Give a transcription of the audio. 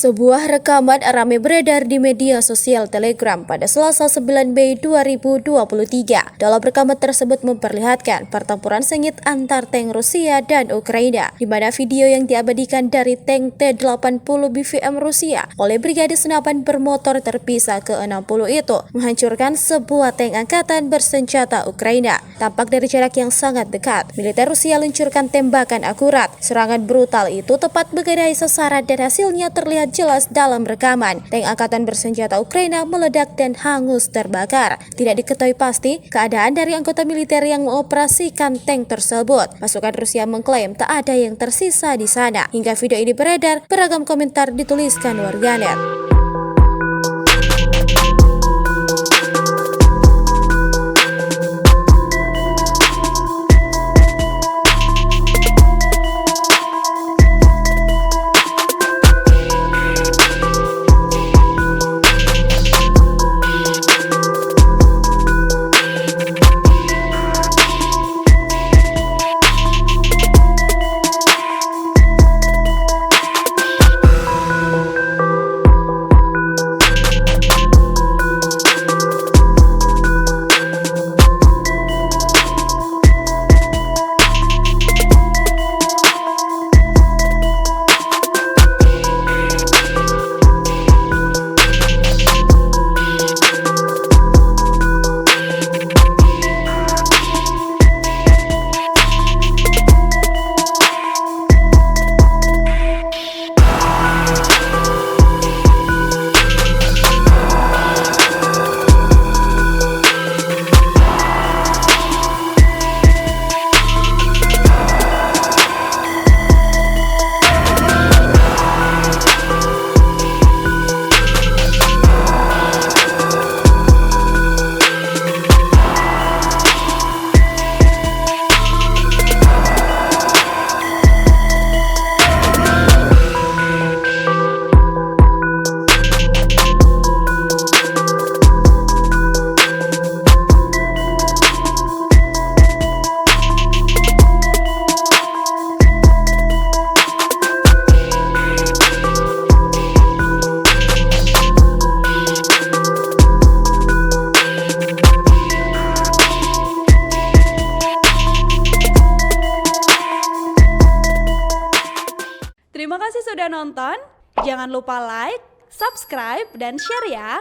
Sebuah rekaman ramai beredar di media sosial Telegram pada Selasa 9 Mei 2023. Dalam rekaman tersebut memperlihatkan pertempuran sengit antar tank Rusia dan Ukraina, di mana video yang diabadikan dari tank T-80 BVM Rusia oleh Brigade Senapan Bermotor Terpisah ke-60 itu menghancurkan sebuah tank angkatan bersenjata Ukraina. Tampak dari jarak yang sangat dekat, militer Rusia luncurkan tembakan akurat. Serangan brutal itu tepat mengenai sasaran dan hasilnya terlihat jelas dalam rekaman. Tank angkatan bersenjata Ukraina meledak dan hangus terbakar. Tidak diketahui pasti keadaan dari anggota militer yang mengoperasikan tank tersebut. Pasukan Rusia mengklaim tak ada yang tersisa di sana. Hingga video ini beredar, beragam komentar dituliskan warganet. Terima kasih sudah nonton. Jangan lupa like, subscribe, dan share ya.